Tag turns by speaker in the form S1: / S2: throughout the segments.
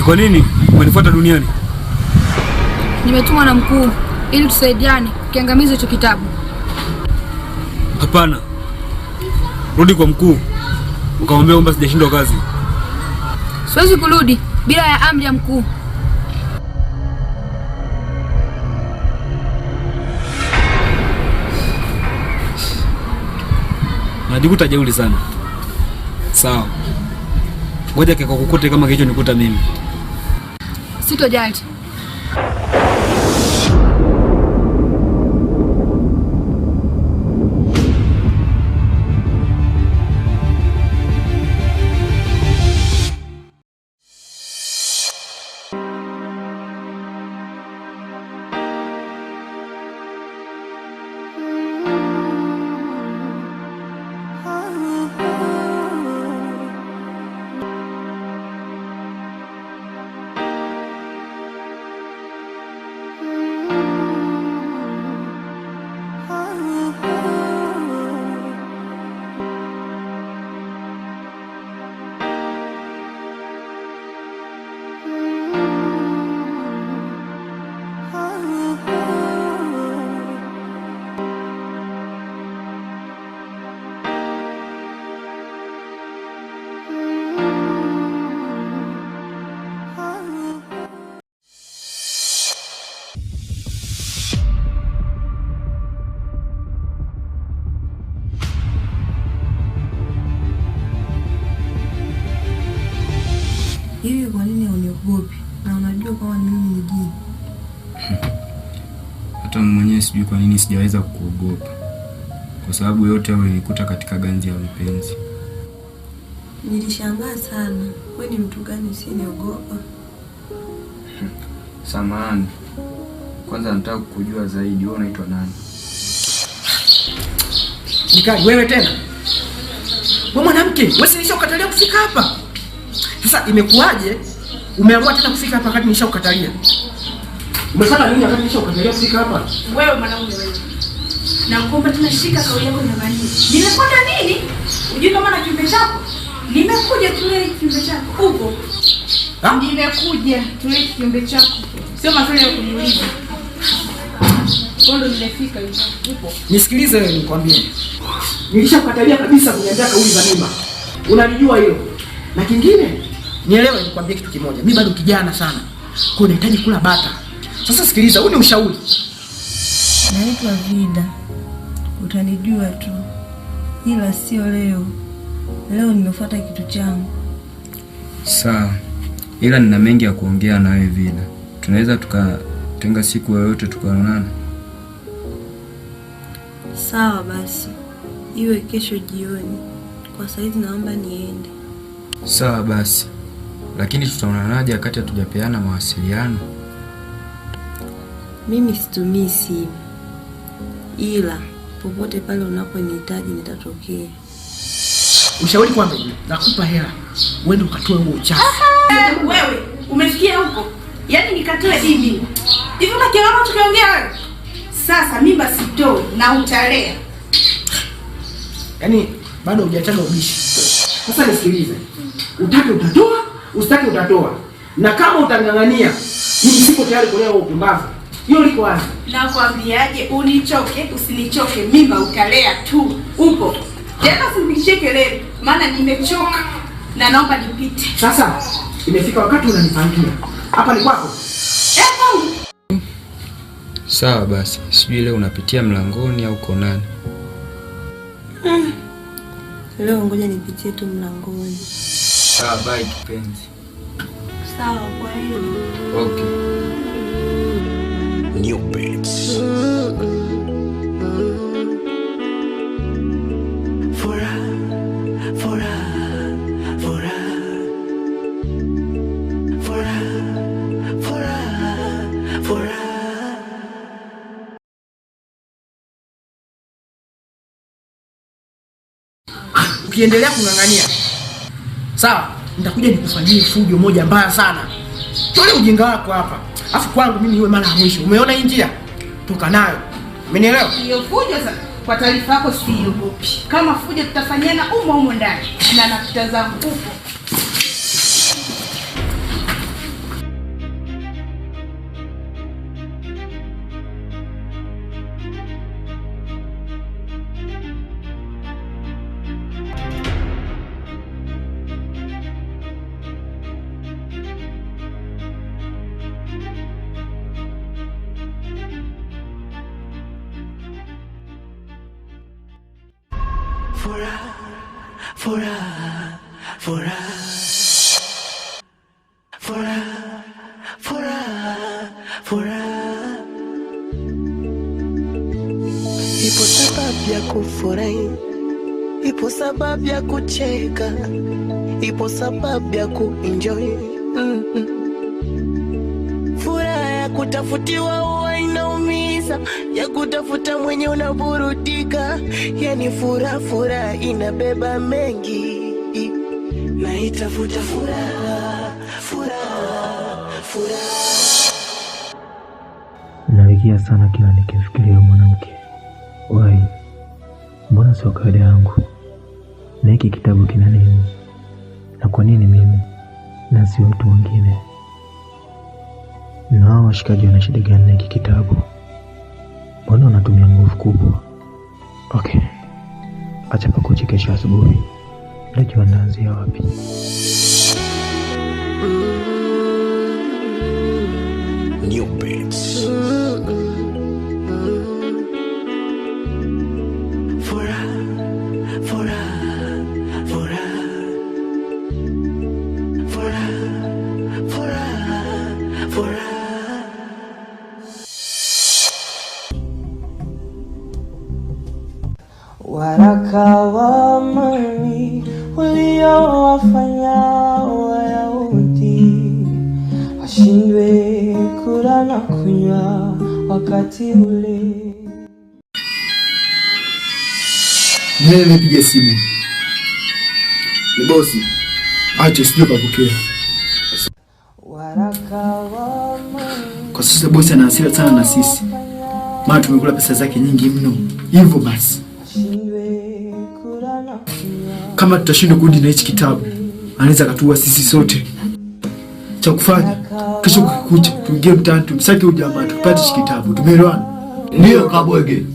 S1: Ni kwa nini umenifuata duniani?
S2: Nimetumwa na mkuu ili tusaidiane kiangamiza hicho kitabu.
S1: Hapana. Rudi kwa mkuu. Ukamwambia kwamba sijashindwa kazi.
S2: Siwezi kurudi bila ya amri ya mkuu.
S1: Najikuta jeuri sana. Sawa. Ngoja kikakukute kama kilicho nikuta mimi.
S2: Sitojali.
S3: Hivi kwa nini uniogopi? Na unajua kama mimi ni jini.
S4: Hata mwenyewe sijui kwa nini sijaweza kukuogopa. Kwa sababu yote hayo ilikuta katika ganzi ya mapenzi.
S3: Nilishangaa sana. Wewe ni mtu gani usiniogopa?
S4: Samahani. Kwanza nataka kukujua zaidi, wewe unaitwa nani?
S5: Nikali wewe tena. Wewe mwanamke, wewe si nishakukatalia kufika hapa. Sasa imekuwaje umeamua tena kufika hapa wakati nishakukatalia? Umefanya nini wakati nishakukatalia kufika hapa?
S6: Wewe mwanaume wewe. Na kuomba tena shika kauli yako na mani. Nimekwenda nini? Unajua kama na kiumbe chako? Nimekuja tule kiumbe chako. Upo? Nimekuja tule kiumbe chako. Sio maswali ya kuniuliza. Kondo nimefika hivi. Upo?
S5: Nisikilize wewe nikwambie. Nilishakukatalia kabisa kuniambia kauli za mimba. Unalijua hilo. Na kingine, nielewe nikwambie kitu kimoja. Mimi bado kijana sana. Kwa nahitaji kula bata. Sasa sikiliza, huu ni ushauri.
S3: Naitwa Vida. Utanijua tu. Ila sio leo. Leo nimefuata kitu changu.
S4: Sawa. Ila nina mengi ya kuongea na wewe Vida. Tunaweza tukatenga siku yoyote tukaonana.
S3: Sawa basi. Iwe kesho jioni. Kwa saizi naomba niende.
S4: Sawa basi. Lakini tutaonanaje wakati hatujapeana mawasiliano?
S3: Mimi situmii simu. Ila popote pale unaponihitaji nitatokea.
S5: Ushauri kwamba nakupa hela. Uende ukatoe huo uchafu.
S6: Wewe umefikia huko? Yaani nikatoe hivi. Hivi unakiona tukiongea wewe? Sasa mimba sitoi na utalea.
S5: Yaani bado hujataga ubishi. Sasa nisikilize. Utake utatoa, usitake utatoa. Na kama utangangania, mimi siko tayari kulea wewe upumbavu. Hiyo liko wazi.
S6: Nakwambiaje, unichoke usinichoke, mimba utalea tu. Upo? Tena usinipishe kelele, maana nimechoka na naomba nipite.
S5: Sasa imefika wakati unanipangia. Hapa ni kwako.
S6: Kwangu.
S4: Sawa basi. Sijui leo unapitia mlangoni au konani.
S3: Leo ngoja nipitie tu mlangoni.
S4: Sawa, bye kipenzi.
S3: Sawa, kwa hiyo.
S4: Okay.
S7: New Beats.
S5: Ukiendelea kungangania, sawa, nitakuja nikufanyie fujo moja mbaya sana. Tole ujinga wako hapa. Afu kwangu mimi iwe mara ya mwisho. Umeona hii njia? Toka nayo. Umenielewa?
S6: Hiyo fujo sasa, kwa taarifa yako siogopi. Kama fujo tutafanyana umo ndani na nakutazama upo.
S7: furaha, furaha, furaha, furaha, furaha, furaha. Ipo sababu ya kufurahi, ipo sababu ya kucheka, ipo sababu ya kuenjoy. Furaha ya kutafutiwa huwa inaumiza, ya kutafuta mwenye unaburudika. Yani furaha inabeba mengi, na itafuta furaha.
S8: Nalegea sana kila nikifikiria mwanamke. Wai, mbona sio kawaida yangu? Na hiki kitabu kina nini? Na kwa nini mimi na sio mtu mwingine? Na hao washikaji wana shida gani na hiki kitabu? Mbona wanatumia nguvu kubwa? Okay, acha pakuche kesho asubuhi. Najua naanzia wapi.
S7: Neopets.
S9: Waraka wa amani uliowafanya Wayahudi washindwe kula na kunywa wakati ule.
S5: Nimepiga simu. Ni bosi. Acha sije kupokea.
S9: Waraka wa amani.
S5: Kwa sasa bosi ana hasira sana na sisi. Maana tumekula pesa zake nyingi mno. Hivyo basi, kama tutashindwa kurudi na hichi kitabu, anaweza katuua sisi sote. Cha kufanya, kesho kukikucha, tuingie mtaani tumsake ujamaa tupate hichi kitabu. Tumeelewana? Ndio kabwege.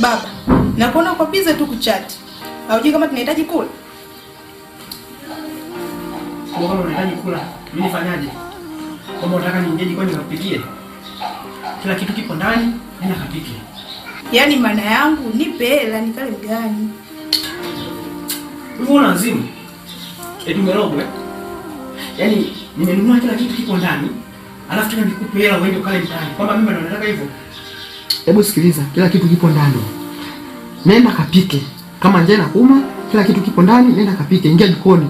S6: Baba, nakuona uko busy tu kuchat. Haujui kama tunahitaji kula?
S5: Kama unahitaji kula, mimi nifanyaje? Kama unataka niingie jikoni nikakupikie. Kila kitu kipo ndani, nenda kapike.
S6: Yaani maana yangu nipe hela nikale mgani.
S5: Wewe lazima. Tumerogwe. Yaani nimenunua kila kitu kipo ndani, alafu tena nikupe hela uende ukale mtaani. Kwamba mimi ndo nataka hivyo. Hebu sikiliza, kila kitu kipo ndani. Nenda kapike. Kama njaa inakuuma, kila kitu kipo ndani, nenda kapike, ingia jikoni.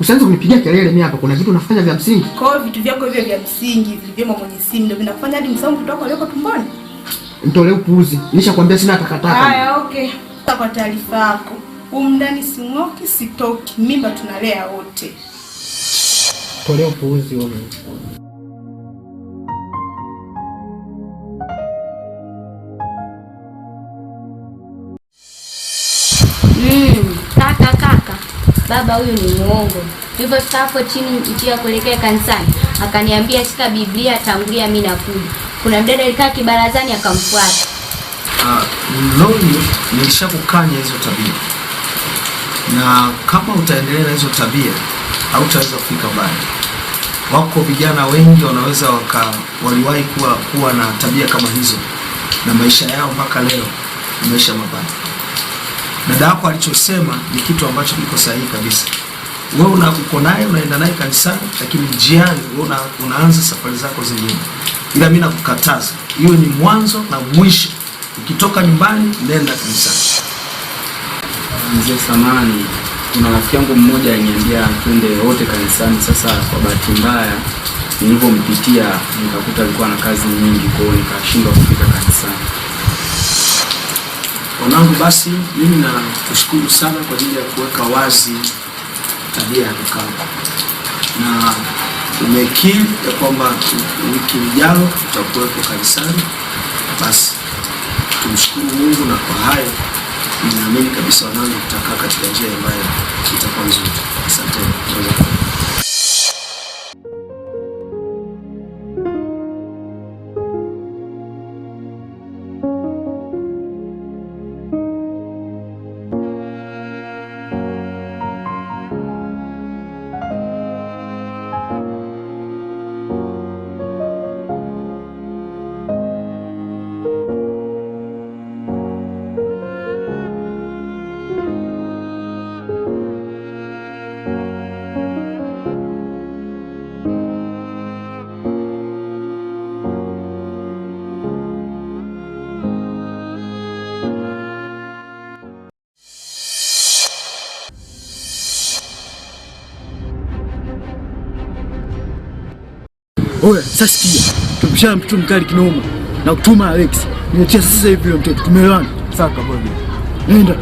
S5: Usianze kunipigia kelele mimi hapa, kuna vitu nafanya vya msingi.
S6: Kwa hiyo vitu vyako hivyo vya msingi, vilivyomo kwenye simu ndio vinafanya hadi msao mtoto wako aliyoko tumboni.
S5: Mtolee upuuzi. Nishakwambia sina takataka.
S6: Haya, okay. Kwa taarifa yako, umndani sing'oki sitoki, mimba tunalea wote.
S5: Tolea upuuzi wewe.
S10: Kaka, baba huyu ni muongo. Nilipofika hapo chini njia kuelekea kanisani, akaniambia shika Biblia, tangulia mimi nakuja. Kuna mdada alikaa kibarazani akamfuata.
S1: Loni nilishakukanya hizo tabia. Na kama utaendelea na hizo tabia, hautaweza kufika mbali. Wako vijana wengi wanaweza waliwahi kuwa na tabia kama hizo, na maisha yao mpaka leo ni maisha mabaya. Dada yako alichosema ni kitu ambacho kiko sahihi kabisa. Wewe uko naye, unaenda naye kanisani, lakini njiani wewe unaanza safari zako zingine. Ila mimi nakukataza, iwe ni mwanzo na mwisho. Ukitoka nyumbani nenda kanisani.
S4: Mzee samani, kuna rafiki yangu mmoja aliniambia twende wote kanisani. Sasa kwa bahati mbaya nilipompitia nikakuta alikuwa na kazi nyingi, kwa hiyo nikashindwa kufika kanisani.
S1: Wanangu, basi mimi nakushukuru sana kwa ajili ya kuweka wazi tabia ya kaka. Na umekiri ya kwamba wiki ijayo tutakuwepo kanisani. Basi tumshukuru Mungu, na kwa hayo ninaamini kabisa wanangu tutakaa katika njia ambayo itakuwa nzuri. Asante.
S11: Oya, sasa sikia. Tumshana mtoto mkali kinoma na kutuma Alex. Nimetia sasa hivi yule mtoto. Tumeelewana? Saka bwana. Nenda.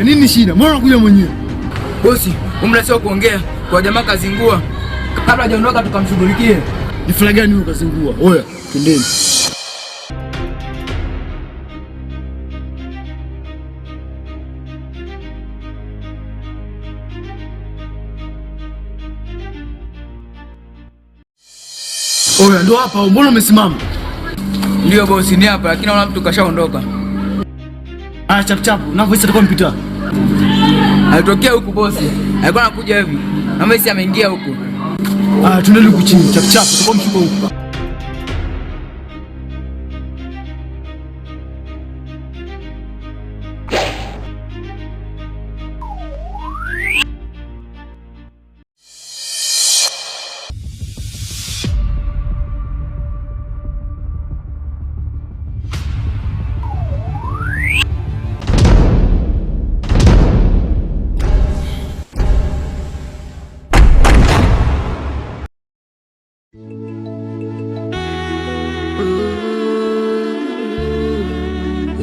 S11: Nini shida? Mbona unakuja mwenyewe?
S12: Bosi, umlasio kuongea kwa jamaa kazingua. Kabla hajaondoka tukamshughulikie.
S11: Ni fala gani huyo kazingua? Oya, twendeni. Oya, ndo hapa, mbona umesimama?
S12: Ndio bosi, ni hapa lakini naona mtu kashaondoka.
S11: Chap chap, unavyoisi atakuwa mpita.
S12: Alitokea huku bosi. Alikuwa anakuja hivi. Na mimi ameingia huku.
S11: Tuendele huku chini, chap chap, atakuwa mshuka huku.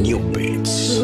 S7: New Beats.